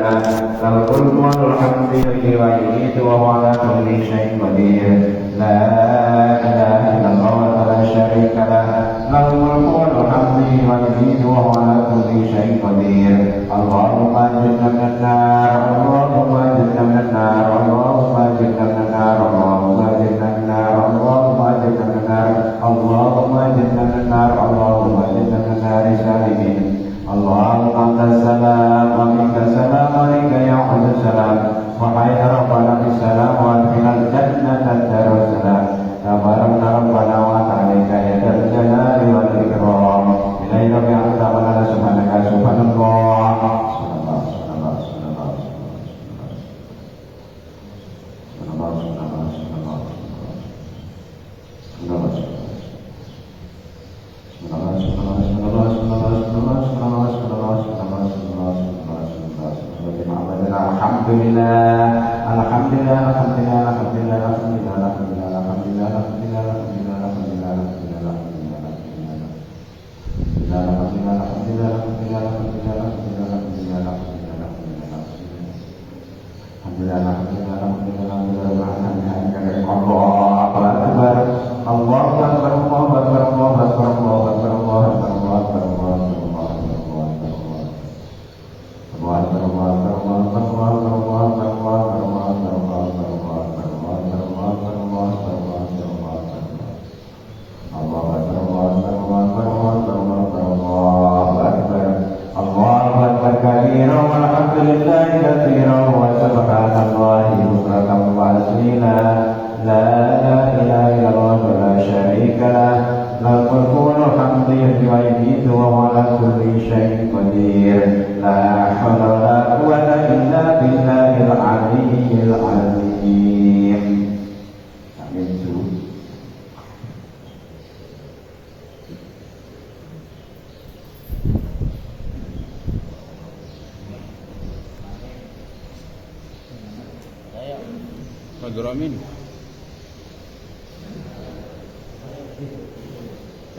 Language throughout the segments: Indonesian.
له الملك والحمد يحيي ويميت وهو على كل شيء قدير لا إله إلا الله وحده لا شريك له له الملك والحمد يحيي ويميت وهو على كل شيء قدير اللهم أجرنا من النار اللهم أجرنا من النار اللهم أجرنا من النار اللهم أجرنا من النار اللهم أجرنا من النار اللهم أجرنا من النار اللهم أجرنا من النار سالمين اللهم أنت السلام ومنك السلام عليك يا عبد السلام وحي ربنا بالسلام وأدخلنا الجنة دار السلام تبارك ربنا وتعالى يا ذا الجلال والإكرام إليك بأنت ولا سبحانك سبحان الله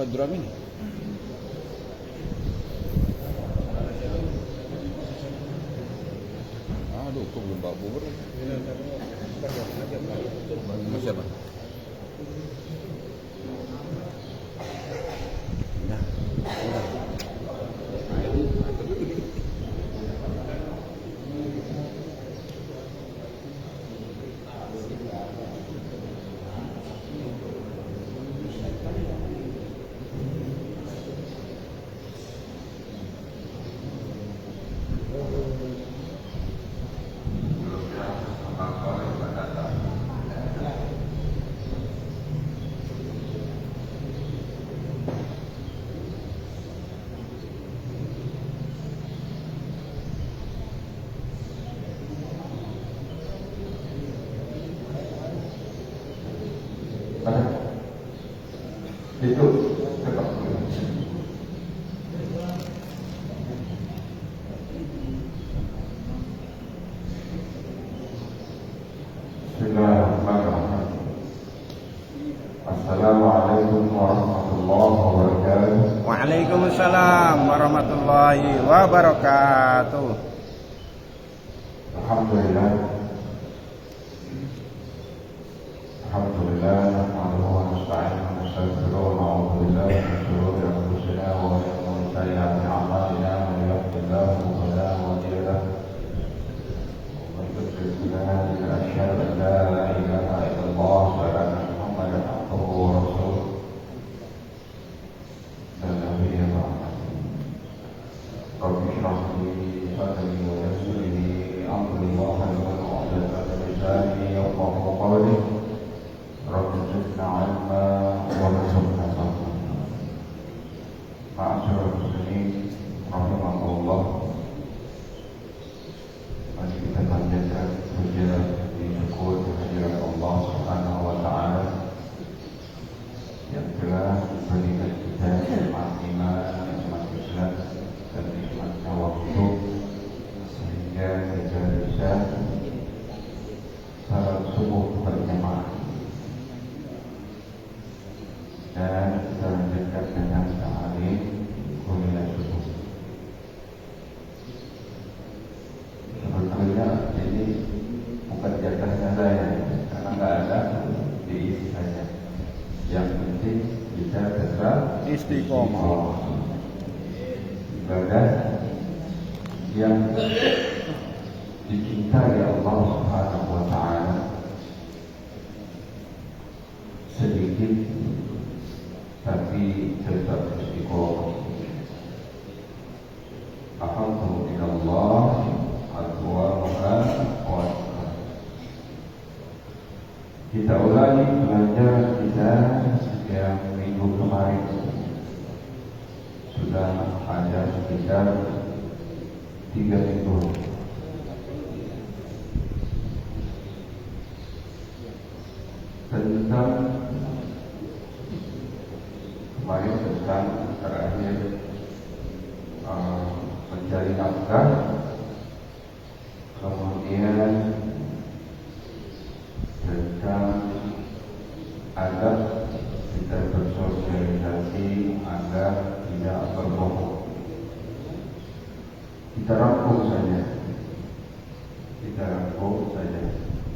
Fadramin. Aduh, kok belum bawa bubur? Sama siapa? Nah, udah. Itu tetap Bismillahirrahmanirrahim. Assalamualaikum warahmatullahi wabarakatuh. Waalaikumsalam warahmatullahi wabarakatuh. Alhamdulillah. Alhamdulillah. Nahmaduhu wa nasta'inuhu wa nastaghfiruh wa na'udzu billahi min shururi anfusina wa min sayyi'ati a'malina. Man yahdihillahu fala mudilla lahu wa man yudlil fala hadiya lahu. Asyhadu an la ilaha illallah wa asyhadu anna Muhammadan abduhu wa rasuluh. La nabiyya ba'dahu. Rabbi shrah li sadri wa yassir li amri wahlul 'uqdatam min lisani yafqahu qawli. Rabbi zidna 'ilma warzuqna fahma. Ma'asyiral muslimin rahimakumullah. Mari kita panjatkan puja dan syukur kehadirat Allah Subhanahu wa taala yang telah memberikan kita nikmat iman, nikmat Islam dan nikmatnya waktu sehingga kita bisa salat subuh berjamaah. Dan kita lanjutkan dengan ta'lim kuliah subuh. istiqomah. Ibadah yang dicintai Allah Subhanahu wa taala sedikit tapi tetap istiqomah. Ahabbu ilallah atwaha wa kita ulangi pelajaran kita yang minggu kemarin. Sudah ada sekitar 3 minggu tentang kemarin tentang terakhir mencari nafkah, kemudian tentang adab kita bersosialisasi agar tidak berbohong. Kita rangkum saja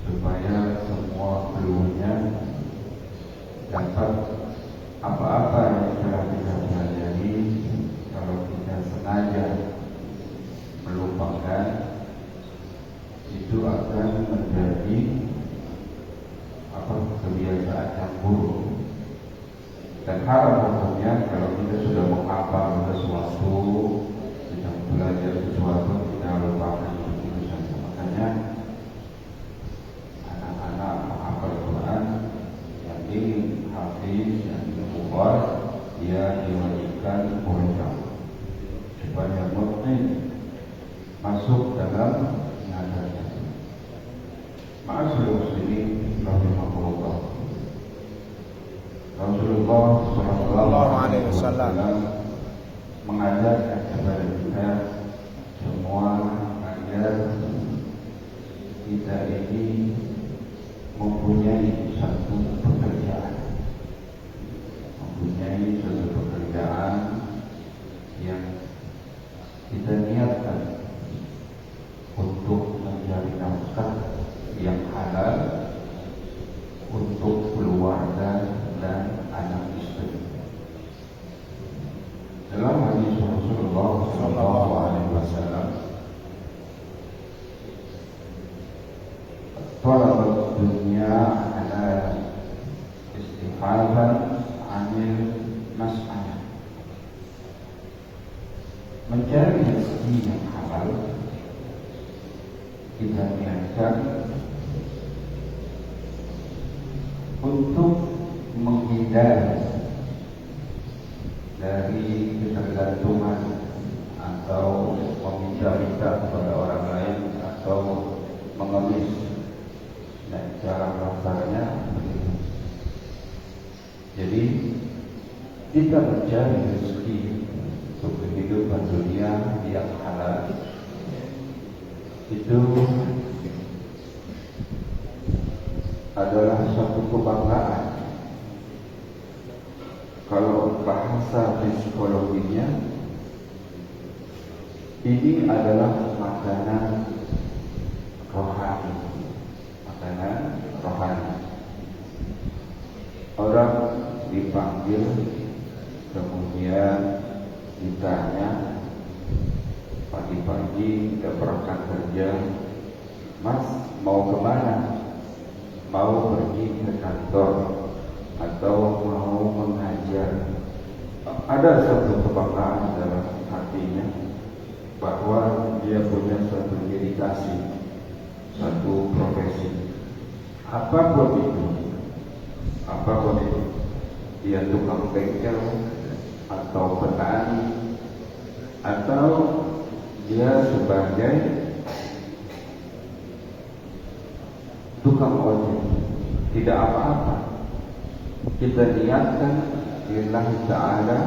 supaya semua keluarnya dapat apa-apa yang telah kita pelajari. Kalau kita sengaja melupakan, itu akan menjadi kebiasaan yang buruk. Dan haram hukumnya kalau kita sudah menghafal sesuatu, kita belajar sesuatu, kita lupakan itu saja. Makanya anak-anak menghafal Quran yang ingin hafiz, yang ingin mukhaf, dia diwajibkan muhafal supaya mutmain masuk dalam ingatan. Ma'asyiral muslimin rahimahullah. Rasulullah sallallahu alaihi wasallam mengajarkan kepada kita semua agar kita ini mempunyai satu pekerjaan, yang kita niatkan untuk mencari nafkah yang halal untuk keluarga dan anak istri. Dalam hadis Rasulullah sallallahu alaihi wasallam, "Talabut dunya ala istihaban 'anil mas'alah." Mencari rezeki yang halal kita niatkan untuk menghindar dari ketergantungan atau meminta-minta kepada orang lain atau mengemis, dan cara kasarnya begitu. Jadi kita mencari rezeki untuk kehidupan dunia yang halal itu adalah suatu kebanggaan. Kalau bahasa psikologinya, ini adalah makanan rohani. Orang dipanggil, kemudian ditanya pagi-pagi kita berangkat kerja, "Mas, mau kemana? Mau pergi ke kantor atau mau mengajar?" Ada satu kebanggaan dalam hatinya bahwa dia punya suatu dedikasi, satu profesi. Apapun itu, dia tukang bengkel atau petani atau dia sebagai tukang ojek, tidak apa-apa. Kita niatkan lillahi ta'ala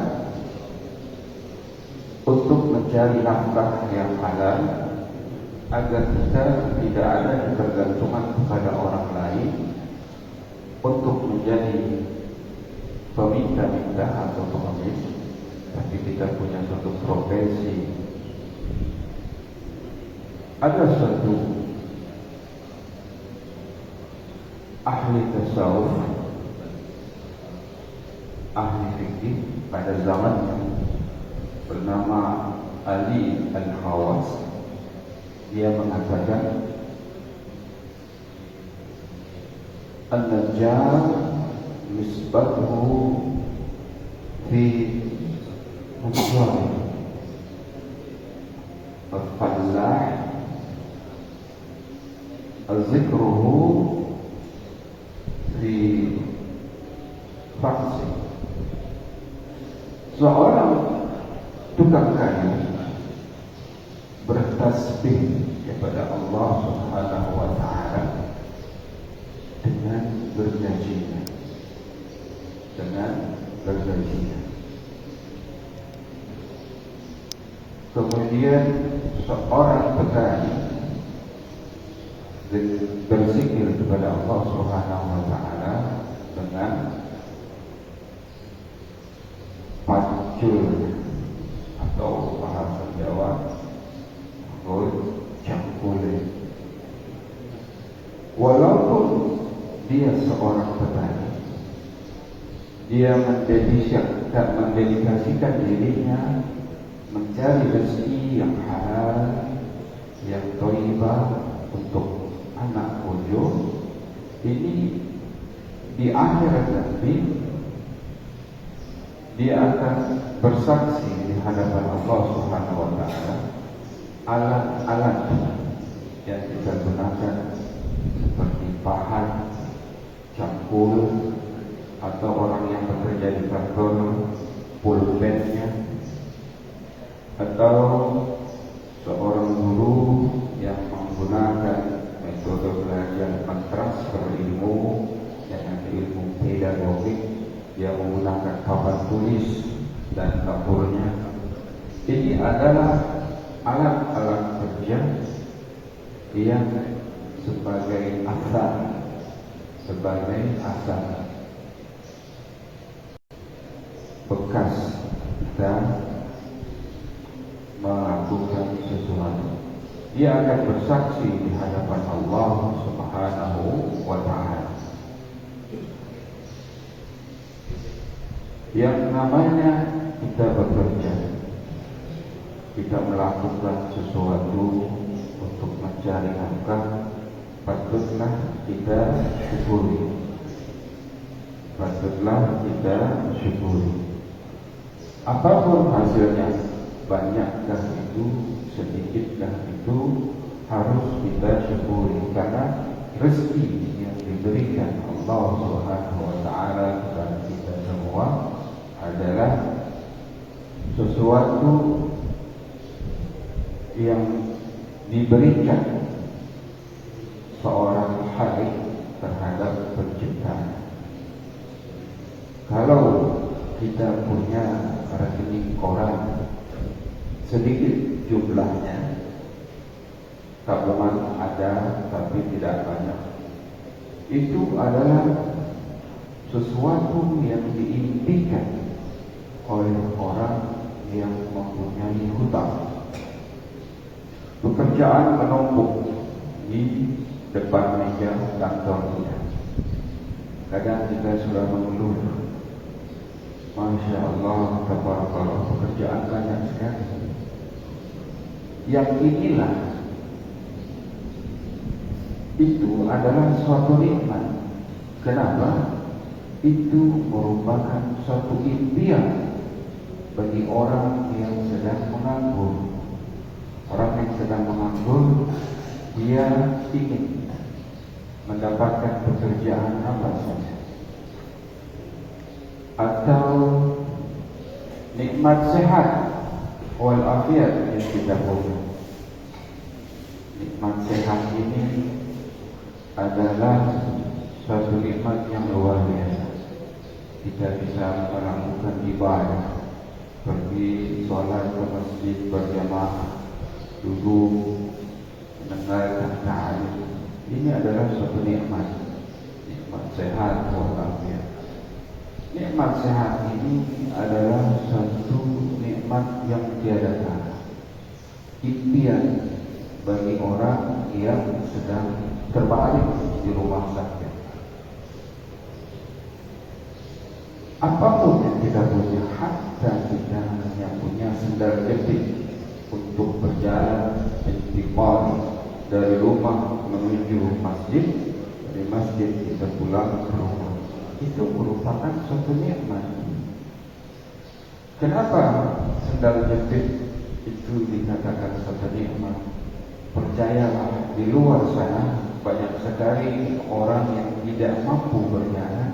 untuk mencari nafkah yang halal agar kita tidak ada ketergantungan kepada orang lain untuk menjadi peminta-minta atau pengemis, tapi kita punya suatu profesi. Ada satu ahli tasawuf ahli fikih pada zamannya bernama Ali Al-Khawas. Dia mengatakan an-najjar nisbatuhu fi mujahid al-fallah al-zikruhu fi faksi. Seorang tukang kayu bertasbih kepada Allah Subhanahu wa ta'ala dengan bergajinya, kemudian seorang petani berzikir kepada Allah Subhanahu wa ta'ala dengan pacul atau bahasa Jawa cangkule. Walaupun dia seorang petani, dia mendedikasikan dirinya mencari rezeki yang halal, yang thayyibah untuk anak cucu. Ini di akhirat nanti dia akan bersaksi di hadapan Allah Subhanahu wa ta'ala. Alat-alat yang kita gunakan seperti pahat, cangkul, atau orang yang bekerja di kantor pulpennya, atau seorang guru yang menggunakan metode belajar mentransfer ilmu dengan ilmu pedagogik, dia menggunakan papan tulis dan dapurnya. Ini adalah alat-alat kerja yang sebagai asal bekas dan melakukan sesuatu. Dia akan bersaksi di hadapan Allah Subhanahu wa ta'ala. Yang namanya kita bekerja, kita melakukan sesuatu untuk mencari nafkah, patutlah kita syukuri. Apapun hasilnya, banyakkah itu, sedikitlah itu, harus kita syukuri, karena rezeki yang diberikan Allah Subhanahu wa ta'ala kepada kita semua adalah sesuatu yang diberikan seorang khalik terhadap penciptaan. Kalau kita punya rekening koran sedikit jumlahnya, tabungan ada tapi tidak banyak, itu adalah sesuatu yang diimpikan oleh orang yang mempunyai hutang. Pekerjaan menumpuk di depan meja kantor kita. Kadang kita sudah mengeluh, Masya Allah, tabarakallah, pekerjaan banyak sekali. Yang inilah, itu adalah suatu nikmat. Kenapa? Itu merupakan suatu impian bagi orang yang sedang menganggur. Orang yang sedang menganggur, dia ingin mendapatkan pekerjaan apa saja. Atau nikmat sehat wal afiat yang kita punya. Nikmat sehat ini adalah suatu nikmat yang luar biasa. Kita bisa melakukan ibadah, pergi sholat ke masjid berjamaah, duduk mendengarkan ta'lim. Ini adalah suatu nikmat sehat walafiat. Nikmat sehat ini adalah suatu nikmat yang tiada tara, impian bagi orang yang sedang terbalik di rumah sakit. Apapun kita punya, hatta kita yang punya sendal jepit untuk berjalan intiqal dari rumah menuju masjid, dari masjid kita pulang ke rumah, itu merupakan suatu nikmat. Kenapa sendal jepit itu dikatakan suatu nikmat? Percayalah, di luar sana banyak sekali orang yang tidak mampu berjalan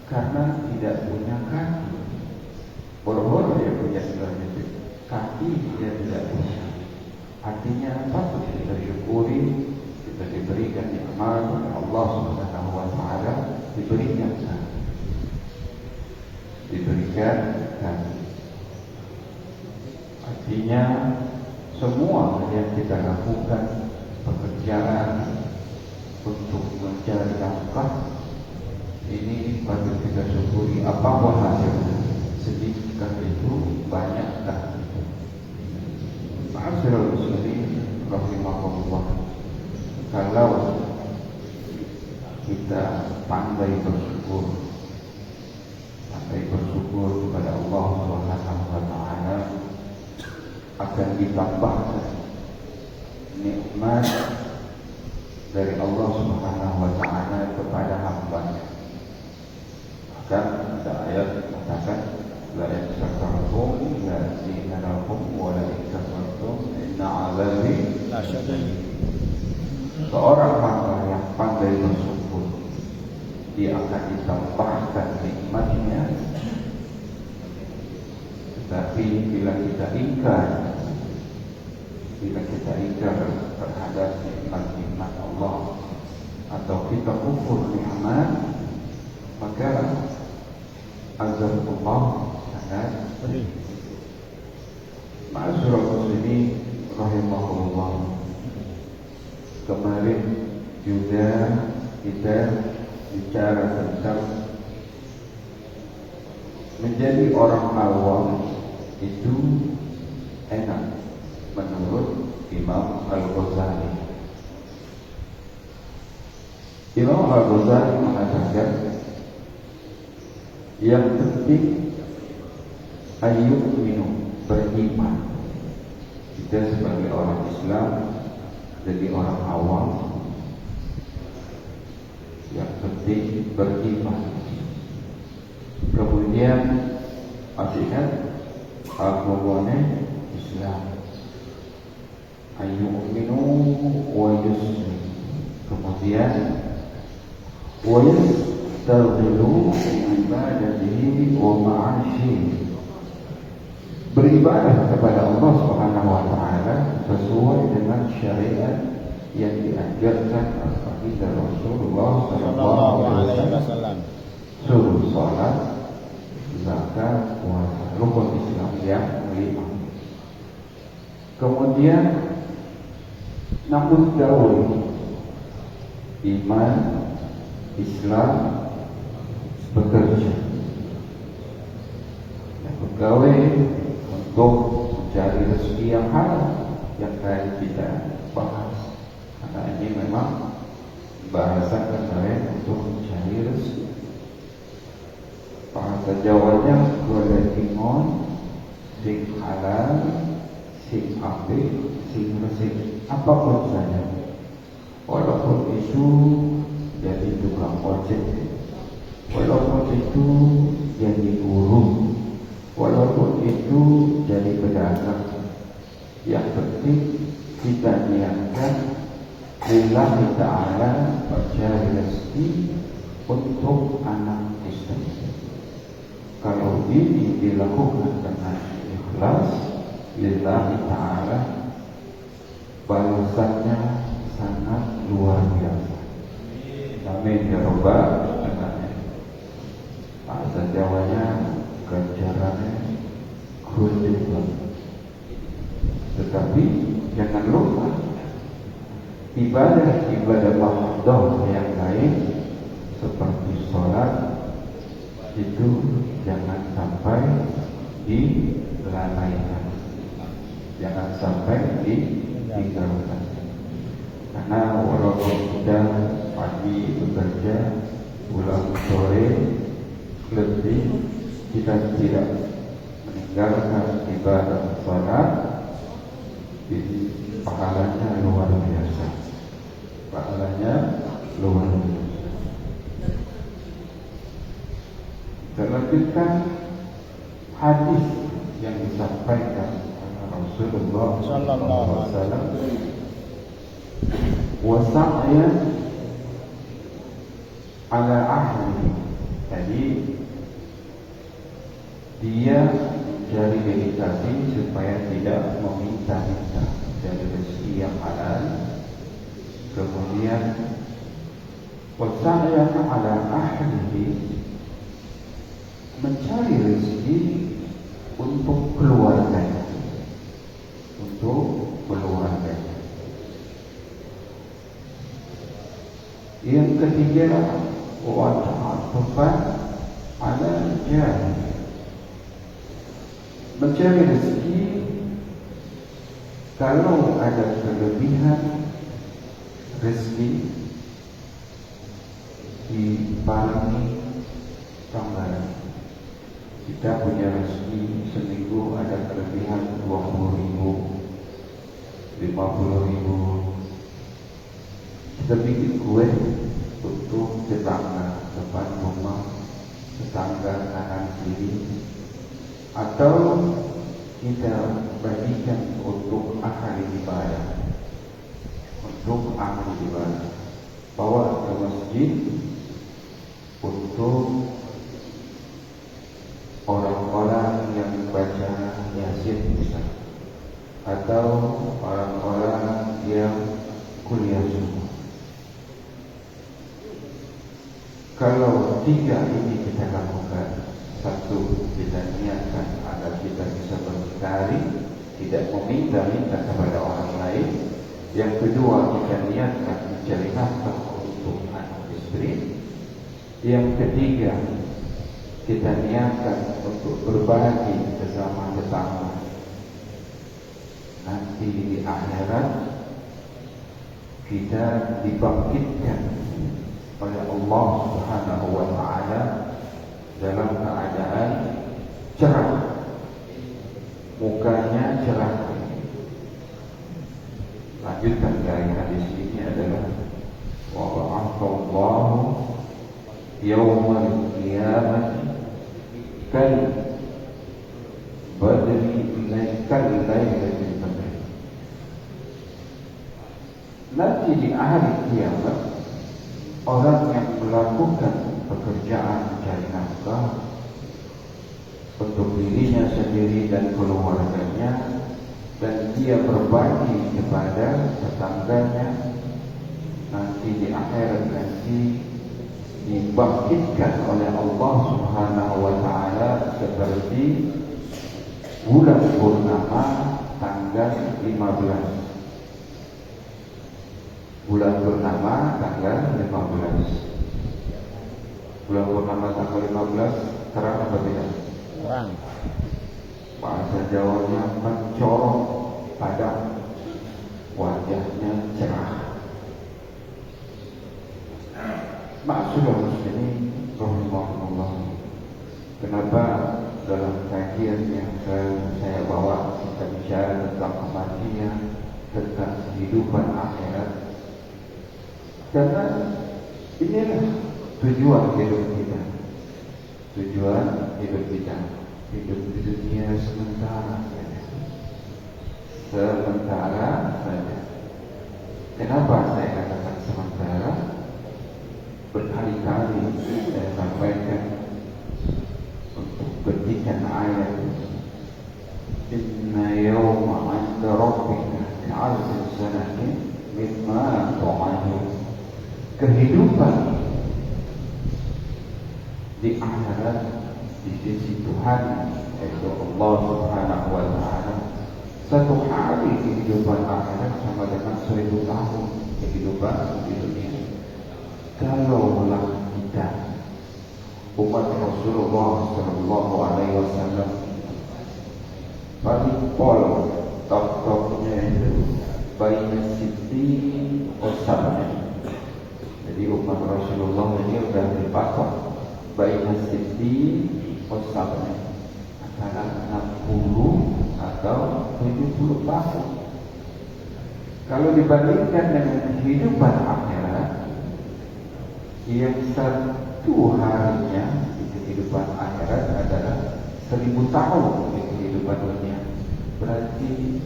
karena tidak punya kaki. Boro-boro dia punya sendal jepit, kaki dia tidak punya. Artinya apa? Kita syukuri, kita diberikan nikmat oleh Allah Subhanahu wa taala, diberikan kaki. Diberikan kaki. Artinya semua yang kita lakukan, pekerjaan untuk mencari nafkah, ini patut kita syukuri. Apapun hasilnya, sedikit itu, banyakkah itu. Ma'asyiral muslimin rahimahullah, kalau kita pandai bersyukur kepada Allah Subhanahu wa taala, akan ditambahkan nikmat dari Allah Subhanahu wa taala kepada hamba-Nya. Maka ada ayat mengatakan, la in syakartum la azidannakum wa la in kafartum inna 'adzabi lasyadid. Seorang hamba yang pandai bersyukur, dia akan ditambahkan nikmatnya. Tetapi bila kita ingkar terhadap nikmat Allah, atau kita kufur nikmat, maka azab Allah sangat pedih. Ma'asyiral muslimin rahimahullah, kemarin juga kita bicara tentang menjadi orang awam itu enak menurut Imam Al-Ghazali. Imam Al-Ghazali mengatakan, yang penting minum, beriman. Kita sebagai orang Islam jadi orang awam, yang penting beriman. Kemudian artinya agamanya Islam, ayyuminu wa yuslim. Kemudian wa yastaghfiru ibadatihi wa ma'asyihi, beribadah kepada Allah Subhanahu wa taala sesuai dengan syariat yang diajarkan oleh baginda Rasulullah sallallahu alaihi wasallam. Suruh salat, zakat, puasa, rukun Islam yang kelima. Kemudian namun dahulu iman, Islam, bekerja, pegawai untuk mencari rezeki yang halal, yang tadi kita bahas. Karena ini memang bahasan kemarin untuk mencari rezeki. Bahasa Jawanya golek ingon, sing halal, sing apik, sing resik, apapun saja. Walaupun itu jadi tukang ojek, walaupun itu jadi guru, walaupun itu jadi pedagang, yang penting kita niatkan lillahi ta'ala, mencari rezeki untuk anak istri. Kalau ini dilakukan dengan ikhlas lillahi ta'ala, balasannya sangat luar biasa. Amin ya rabbal alamin. Bahasa Jawanya ganjarannya gede banget. Tetapi jangan lupa ibadah mahdoh yang lain seperti sholat itu jangan sampai dilalaikan, jangan sampai ditinggalkan. Karena walaupun kita pagi bekerja, pulang sore letih, kita tidak meninggalkan ibadah salat, ini pahalanya luar biasa. Pahalanya luar biasa. Terlanjutkan hadis yang disampaikan oleh Rasulullah sallallahu alaihi wasallam, wasa'ya ala ahli. Jadi dia mencari dedikasi supaya tidak meminta-minta dari rezeki yang halal. Kemudian wasa'ya ala ahli, mencari rezeki untuk keluarganya, untuk keluarganya. Yang ketiga, wa ta'attufan ala jahil, mencari rezeki kalau ada kelebihan rezeki dibarengi tambahan. Kita punya rezeki seminggu ada kelebihan 20.000, 50.000, kita bikin kue untuk tetangga depan rumah, tetangga kanan kiri, atau kita bagikan untuk ahli ibadah, untuk ahli ibadah, bawa ke masjid untuk orang-orang yang baca Yasin misalnya, atau orang-orang yang kuliah subuh. Kalau tiga ini kita lakukan, satu, kita niatkan agar kita bisa berdikari, tidak meminta-minta kepada orang lain. Yang kedua, kita niatkan mencari nafkah untuk anak istri. Yang ketiga, kita niatkan untuk berbagi bersama tetangga. Nanti di akhirat kita dibangkitkan oleh Allah Subhanahu wa taala dalam keadaan cerah, mukanya cerah. Lanjutan dari hadis ini adalah wa ba'athallahu yawmal qiyamah kal badri kal lailatul badr. Nanti di hari kiamat, orang yang melakukan pekerjaan mencari nafkah untuk dirinya sendiri dan keluarganya, dan dia berbagi kepada tetangganya, nanti di akhirat nanti dibangkitkan oleh Allah Subhanahu wa taala seperti bulan purnama tanggal 15. Bulan purnama tanggal 15. Bulan purnama tanggal 15 terang apa tidak? Terang. Bahasa Jawanya mencorong, padam, wajahnya cerah. Maksudnya ini rahimahullah. Kenapa dalam kajian yang saya bawa kita bicara tentang kematian, tentang kehidupan akhirat? Karena inilah tujuan hidup kita. Tujuan hidup kita, hidup di dunia sementara saja. Sementara saja. Kenapa saya katakan sementara? Berkali-kali saya sampaikan untuk petikan ayat inna yawma 'inda rabbika ka'alfi sanatin mimma tu'adun. Kehidupan di akhirat di sisi Tuhan, yaitu Allah Subhanahu wa taala, satu hari kehidupan akhirat sama dengan 1000 tahun kehidupan di dunia. Kalaulah kita umat Rasulullah sallallahu alaihi wasallam paling pol top-topnya itu baina siti osabnya. Jadi umat Rasulullah ini sudah dipatok baina siti Ustaznya antara 60 atau 70 tahun. Kalau dibandingkan dengan kehidupan akhirat, yang satu harinya di kehidupan akhirat adalah 1000 tahun di kehidupan dunia. Berarti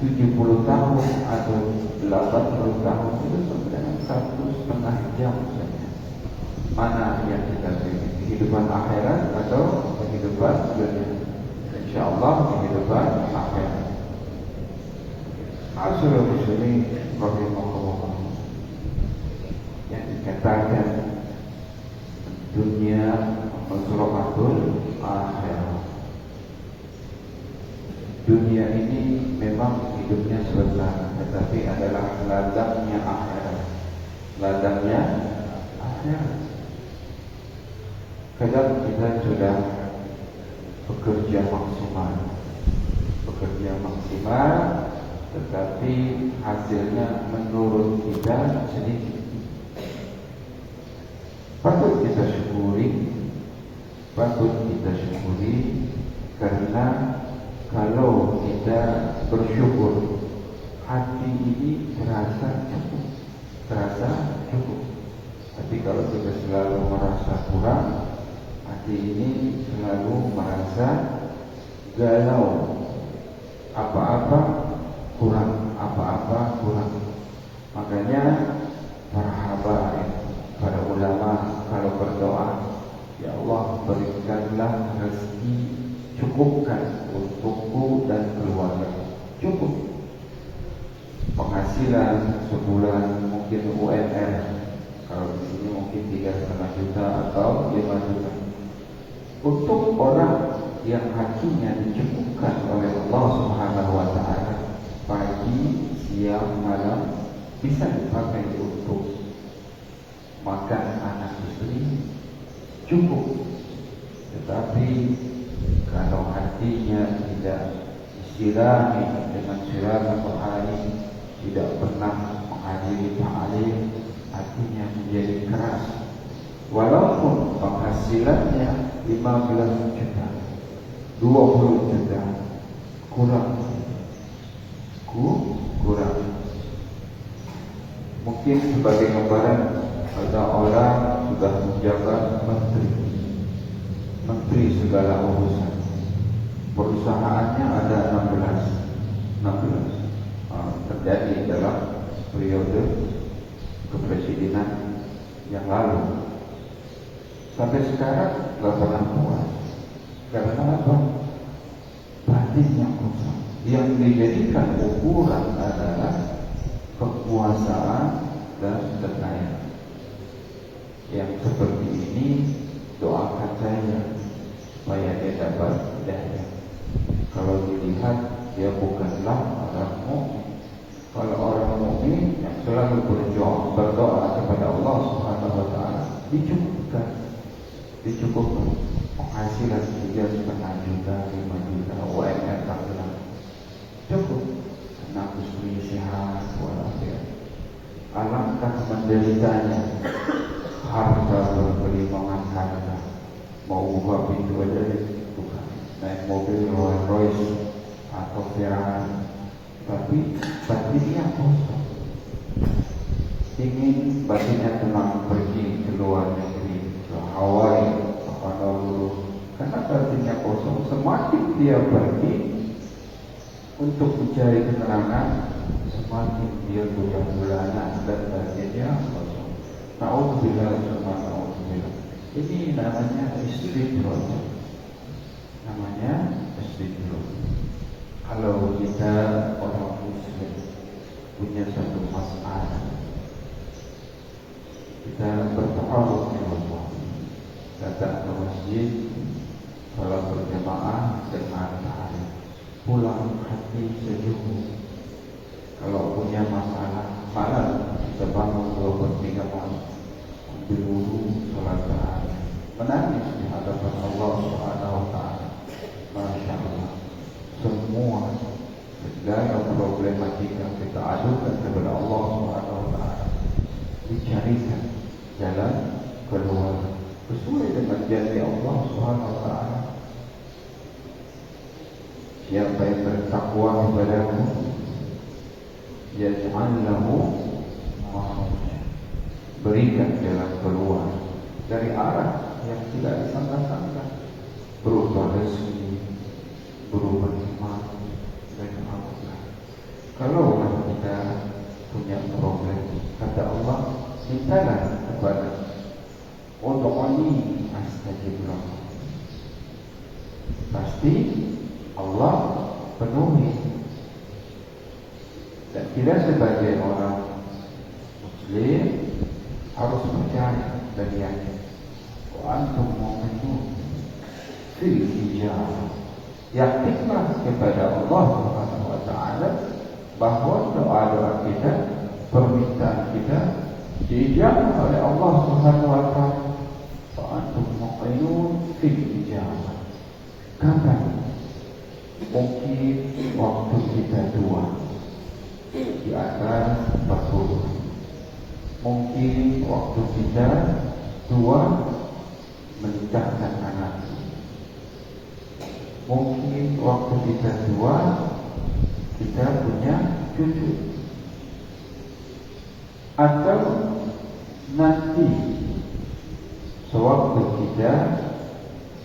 70 tahun atau 80 tahun itu sebenarnya 1,5 jam saja. Mana yang kita pilih, kehidupan akhirat atau kehidupan dunia? InsyaAllah kehidupan akhirat. Asal muslimin rahimahullah, yang dikatakan dunia mazra'atul akhirat. Dunia ini memang hidupnya sebentar, tetapi adalah ladangnya akhirat. Ladangnya akhirat. Kadang kita sudah bekerja maksimal, tetapi hasilnya menurut kita sedikit. Patut kita syukuri, karena kalau kita bersyukur, hati ini terasa cukup. Tapi kalau kita selalu merasa kurang, hati ini selalu merasa galau. Apa-apa kurang. Makanya para habaib, para ulama kalau berdoa, ya Allah berikanlah rezeki, cukupkan untukku dan keluarga. Cukup penghasilan sebulan mungkin UMR, kalau di sini mungkin 3,5 juta atau 5 juta. Untuk orang yang hatinya dicukupkan oleh Allah Subhanahu wa taala, pagi, siang, malam bisa dipakai untuk makan anak istri, cukup. Tetapi kalau hatinya tidak disirami dengan siraman rohani, tidak pernah menghadiri ta'lim, hatinya menjadi keras. Walaupun penghasilannya 15 juta, 20 juta, kurang. Mungkin sebagai gambaran, ada orang sudah menjabat menteri segala urusan, perusahaannya ada 16 terjadi dalam periode kepresidenan yang lalu. Sampai sekarang nggak pernah puas. Karena apa? Batinnya kosong. Yang dijadikan ukuran adalah kekuasaan dan kekayaan. Yang seperti ini doakan saya supaya dia dapat hidayah. Kalau dilihat dia bukanlah orang mukmin. Kalau orang mukmin yang selalu berdoa kepada Allah Subhanahu wa taala, dicukupkan penghasilan 3,5 juta, 5 juta, UMR tak bilang cukup. Anak istri sehat walafiat. Alangkah menderitanya harta berkelimangan harta, mau buka pintu aja bukan, naik mobil Rolls Royce atau Ferrari, tapi batinnya kosong. Ingin batinnya tenang pergi ke luar negeri, ke Hawaii, ke Honolulu, karena batinnya kosong. Semakin dia pergi untuk mencari ketenangan, semakin dia bulan-bulanan dan batinnya kosong. Na'udzubillah. Ini namanya istidroj. Kalau kita orang muslim punya satu masalah, kita bertaaruf dengan Allah, datang ke masjid, salat berjamaah dengan tahajud, pulang hati sejuk. Kalau punya masalah, malam kita bangun 2/3 malam, ambil wudu, salat tahajud, menangis di hadapan Allah Subhanahu wa taala. Masya Allah, semua segala problematika kita adukan kepada Allah Subhanahu wa taala, dicarikan jalan keluar sesuai dengan janji Allah Subhanahu Subhanahu wa ta'ala. Siapa yang bertakwa kepadamu, yaj'al lahu makhraja, berikan jalan keluar dari arah yang tidak disangka-sangka, berupa rezeki, berupa nikmat, dan apapun. Kalau kita punya problem, kata Allah, mintalah kepada Ud'uni astajib lakum. Pasti Allah penuhi. Dan kita sebagai orang Muslim harus percaya dan yakin. Wa antum mu'minun fil ijabah. Yakinlah kepada Allah Subhanahu wa ta'ala bahwa doa-doa kita, permintaan kita diijabah oleh Allah Subhanahu wa ta'ala. Wa antum mu'minun fil ijabah. Kapan? Mungkin waktu kita tua di atas 40. Mungkin waktu kita tua menikahkan anak. Mungkin waktu kita tua kita punya cucu. Atau nanti sewaktu kita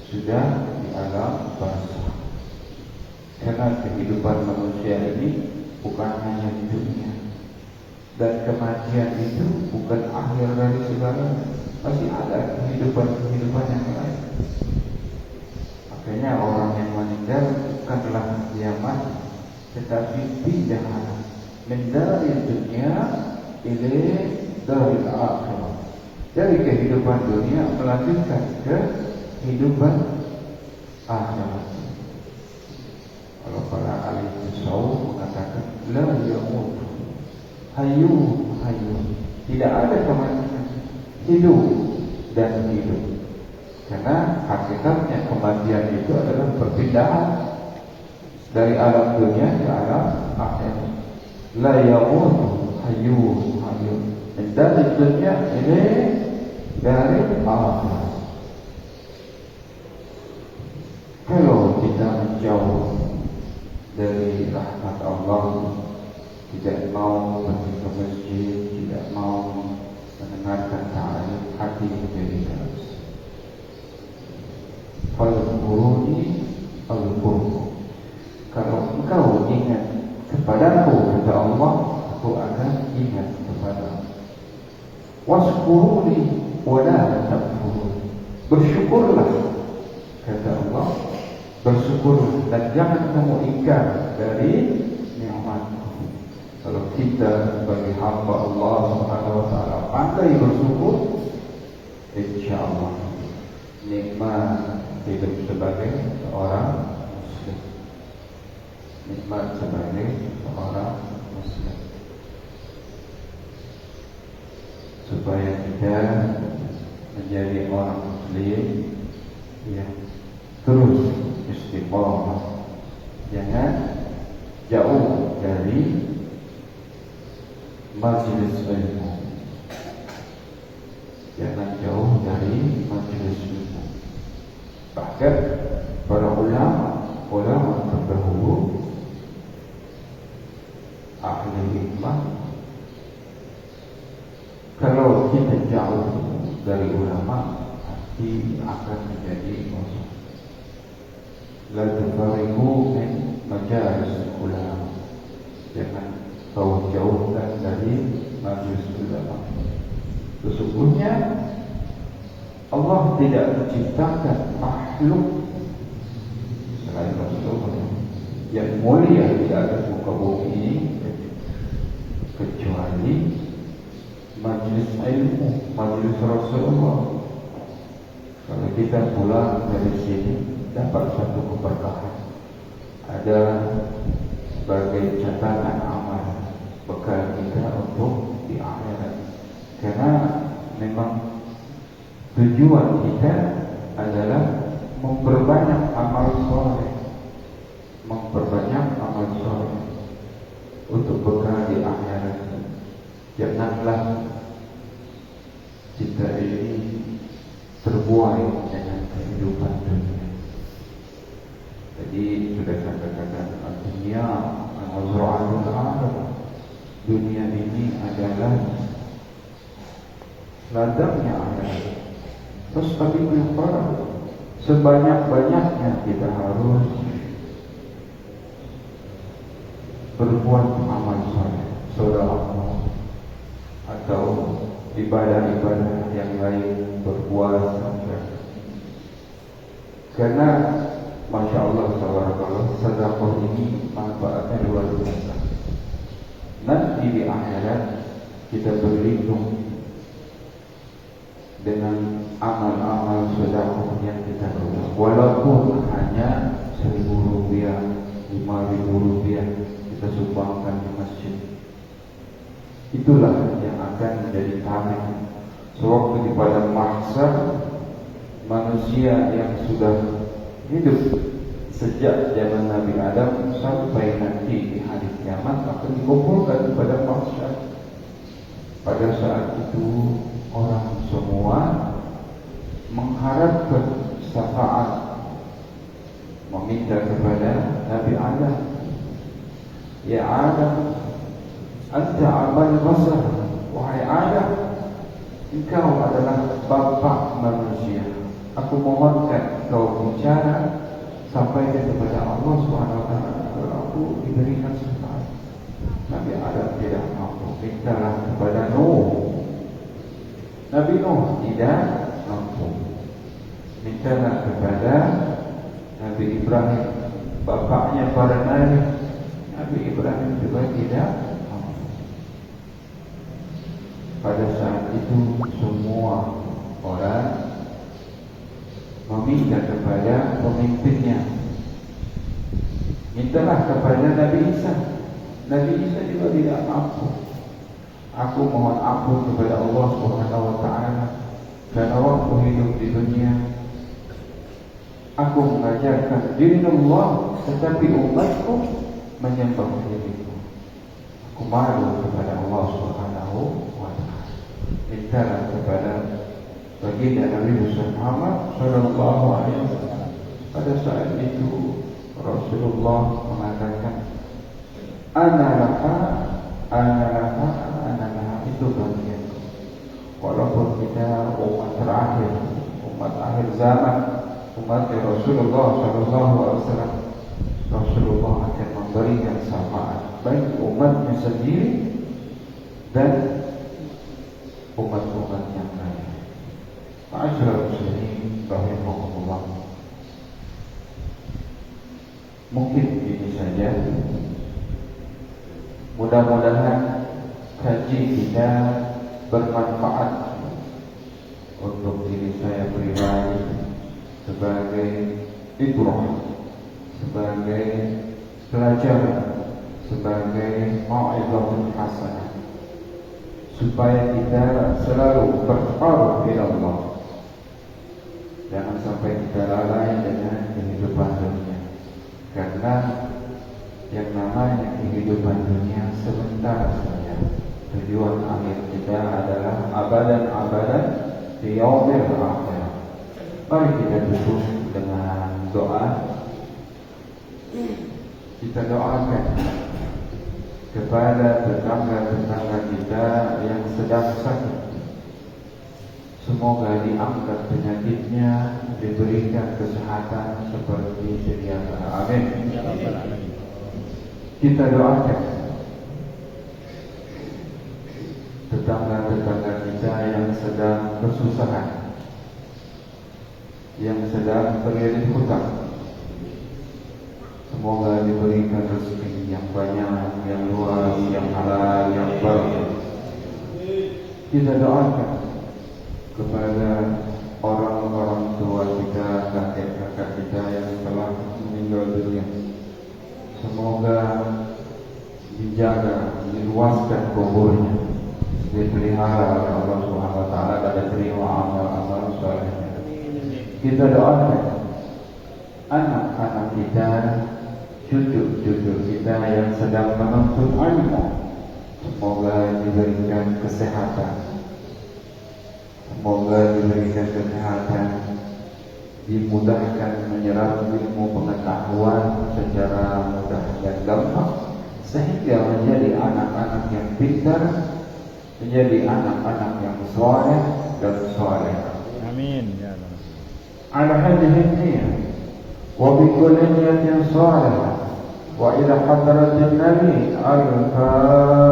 sudah di alam barzakh. Karena kehidupan manusia ini bukan hanya di dunia, dan kematian itu bukan akhir dari segalanya. Masih ada kehidupan yang lain. Makanya orang yang meninggal bukanlah kiamat, tetapi pindah min dari dunia ila daril akhirah. Dari kehidupan dunia melanjutkan ke kehidupan akhirat. Kalau para ahli tasawuf mengatakan la yamut, hayyu, tidak ada kematian, hidup dan hidup. Karena hakikatnya kematian itu adalah perpindahan dari alam dunia ke alam akhirat. La yamut, hayyu, dari dunia ini dari akhirat. Kalau kita menjauh dari rahmat Allah, tidak mau pergi ke masjid, tidak mau mendengarkan ta'lim, hati menjadi keras. Fadhkuruni adhkurkum. Kalau engkau ingat kepadaku, kata Allah, aku akan ingat kepadamu. Washkuruni wa la takfurun. Bersyukurlah, kata Allah, bersyukur dan jangan kamu ingkar dari nikmatku. Kalau kita sebagai hamba Allah Subhanahu wa ta'ala pandai bersyukur, insyaallah nikmat hidup sebagai seorang muslim, nikmat sebagai seorang muslim. Supaya kita menjadi orang muslim yang terus istiqomah, jangan jauh dari majelis ilmu, jangan jauh dari majelis ilmu. Bahkan para ulama terdahulu, ahli hikmah, kalau kita jauh dari ulama, pasti akan menjadi kosong. La tufariqu min majalis ulama. Jangan kau jauhkan dari majelis ulama. Sesungguhnya Allah tidak menciptakan makhluk selain Rasulullah yang mulia di atas muka bumi ini kecuali majelis ilmu, majelis Rasulullah. Kalau kita pulang dari sini dapat satu keberkahan, ada sebagai catatan amal bekal kita untuk di akhirat. Karena memang tujuan kita adalah memperbanyak amal soleh, memperbanyak amal soleh untuk bekal di akhirat. Janganlah kita ini terbuai dengan kehidupan dunia. dikatakan dunia mazra'atul akhirah. Dunia ini adalah ladangnya akhirat. Terus tapi sebanyak-banyaknya kita harus berbuat amal saleh, sedekah atau ibadah-ibadah yang lain, berpuasa. Karena Masya Allah, sedekah ini manfaatnya luar biasa. Nanti di akhirat kita berlindung dengan amal-amal sedekah yang kita buat, walaupun hanya 1.000 rupiah, 5.000 rupiah kita sumbangkan di masjid. Itulah yang akan menjadi tameng sewaktu di padang mahsyar. Manusia yang sudah hidup sejak zaman Nabi Adam sampai nanti di hari kiamat akan dikumpulkan di padang mahsyar. Pada saat itu orang semua mengharapkan syafaat, meminta kepada Nabi Adam, ya Adam, anta abal basar, wahai Adam, engkau adalah bapa manusia. Aku mohonkan kau bicara sampaikan kepada Allah Subhanahu wa taala agar aku diberikan syafaat. Nabi Adam tidak mampu, mintalah kepada Nuh. Nabi Nuh tidak mampu, mintalah kepada Nabi Ibrahim, bapaknya para nabi. Nabi Ibrahim juga tidak mampu. Pada saat itu semua orang meminta kepada pemimpinnya. Mintalah kepada Nabi Isa. Nabi Isa juga tidak mampu. Aku mohon ampun kepada Allah Subhanahu wa taala karena waktu hidup di dunia aku mengajarkan diri Allah, tetapi umatku menyembah diriku. Aku malu kepada Allah Subhanahu wa taala. Mintalah kepada baginda Nabi Muhammad sallallahu alaihi wasallam. Pada saat itu Rasulullah mengatakan, ana laha, itu bagian. Walaupun kita umat terakhir, umat akhir zaman, umat Rasulullah sallallahu alaihi wasallam, Rasulullah akan memberikan syafaat baik umatnya sendiri dan umat-umat yang lain. Ma'asyiral muslimin rahimahumullah. Mungkin ini saja. Mudah-mudahan kaji kita bermanfaat untuk diri saya pribadi sebagai ibrah, sebagai pelajaran, sebagai mau'izatul hasanah, supaya kita selalu bertaruh ila Allah. Jangan sampai kita lalai dengan kehidupan dunia, karena yang namanya kehidupan dunia sebentar saja. Tujuan akhir kita adalah abadan di yaumil akhir. Mari kita tutup dengan doa. Kita doakan kepada tetangga-tetangga kita yang sedang sakit. Semoga diangkat penyakitnya, diberikan kesehatan seperti sedia kala. Amin. Kita doakan tetangga-tetangga kita yang sedang kesusahan, yang sedang terlilit hutang. Semoga diberikan rezeki yang banyak, yang luas, yang halal, yang baik. Kita doakan kepada orang-orang tua kita, kakek-kakek kita yang telah meninggal dunia. Semoga dijaga, diluaskan kuburnya, dipelihara oleh Allah Subhanahu wa taala dan diterima amal-amal salehnya. Kita doakan anak-anak kita, cucu-cucu kita yang sedang menuntut ilmu, semoga diberikan kesehatan. Semoga diberikan kesehatan dimudahkan menyerap ilmu pengetahuan secara mudah dan gampang, sehingga menjadi anak-anak yang pintar, menjadi anak-anak yang soleh dan soleh. Amin ya Allah. Ala hadhihi niyyah wa bi kulli niyyatin salihah wa ila hadratin nabi al-fatihah.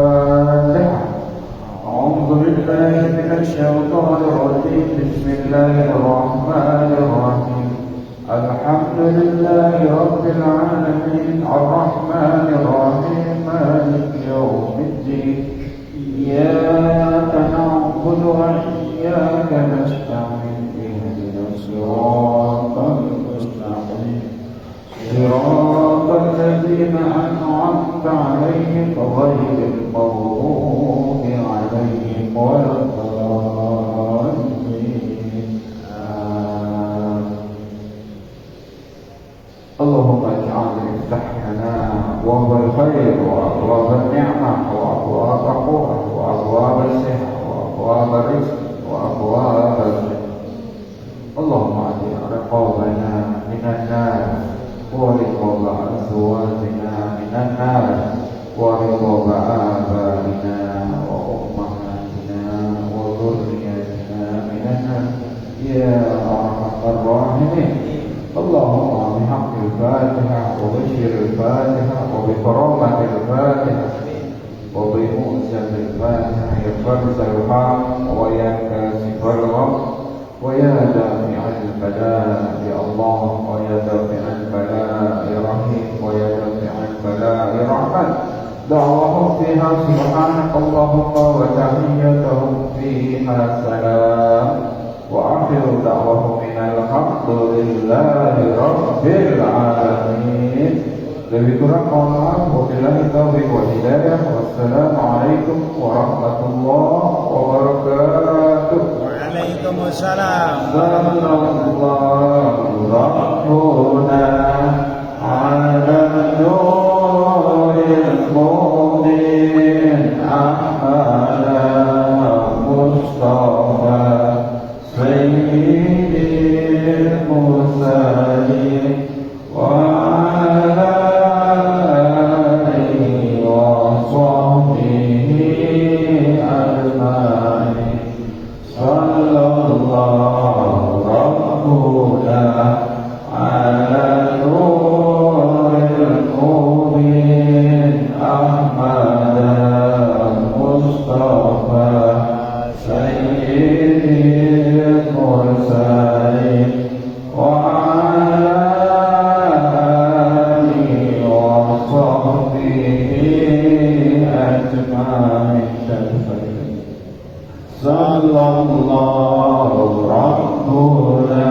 أعوذ بالله من الشيطان الرجيم. بسم الله الرحمن الرحيم. الحمد لله رب العالمين الرحمن الرحيم مالك يوم الدين إياك نعبد وإياك نستعين اهدنا الصراط المستقيم صراط الذين أنعمت عليهم غير المغضوب عليهم ولا الضالين. اللهم اجعل مفتاحنا وهو الخير وأبواب النعمة وأبواب القوة وأبواب الصحة وأبواب الرزق وأبواب الرزق. اللهم أعتق رقابنا من النار ورقاب أزواجنا من النار ورقاب آبائنا وأمهاتنا وذرياتنا من النار يا أرحم الراحمين. اللهم بحق الفاتحة وبشر الفاتحة وبكرامة الفاتحة وبمؤجة الفاتحة يا فرز الحق ويا كاشف الغم ويا دافع البلاء يا الله ويا دافع البلاء يا رحيم ويا دافع البلاء يا رحمن. دعوهم فيها سبحانك اللهم وتحيتهم فيها سلام وآخر دعوهم من الحمد لله رب العالمين. Lebih kurang mohon maaf. Wabillahi taufiq wal hidayah. Wassalamualaikum warahmatullahi wabarakatuh. Waalaikumsalam. Sallallahu rabbuna ala nuril mu'min ahmada mustafa sayyidil mursalin wa ala alihi wa sahbihi ajma'in. Sallallahu rabbuna ala nuril mu'min ahmada mustafa sayyidil mursalin wa ala alihi wa sahbihi ajma'in. Sallallahu rabbuna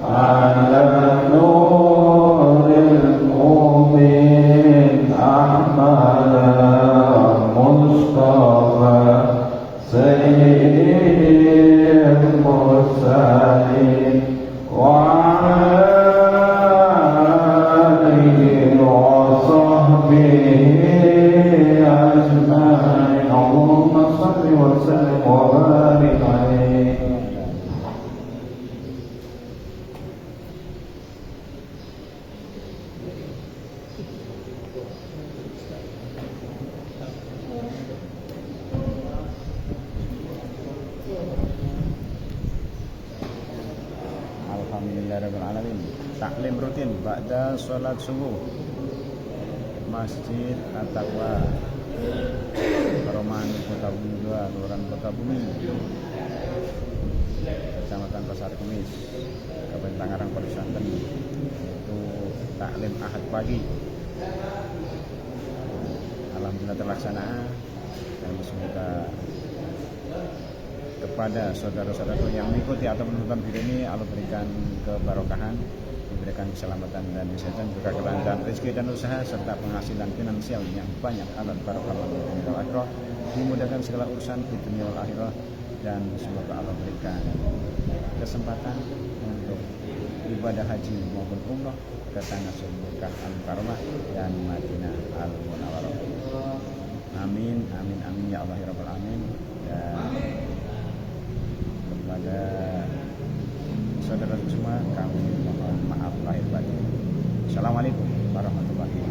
ala nuril mu'min ahmada mustafa sayyidil mursalin wa alihi wa sahbihi ajma'in. Allahumma salli wa sallim wa barik alaihi. Alhamdulillahirrahmanirrahim. Taklim rutin ba'da sholat subuh Masjid At-Taqwa, Perumahan Kota Bumi 2, Kelurahan Kota Bumi, Kecamatan Pasar Kemis, Kabupaten Tangerang, Polres Banten. Itu taklim Ahad pagi. Alhamdulillah terlaksana, dan semoga kepada saudara-saudara yang mengikuti atau menonton video ini Allah berikan keberkahan, diberikan keselamatan dan kesehatan, juga kelancaran rezeki dan usaha serta penghasilan finansial yang banyak, alat barokah dunia wal akhirah, dimudahkan segala urusan di dunia wal akhirah, dan semoga Allah berikan kesempatan untuk ibadah haji maupun umrah ke tanah Mekah Al-Mukarramah dan Madinah Al-Munawwarah. Amin amin amin ya Allah ya rabbal alamin. Dan kepada saudara untuk semua kami mohon maaf lahir batin. Assalamualaikum warahmatullahi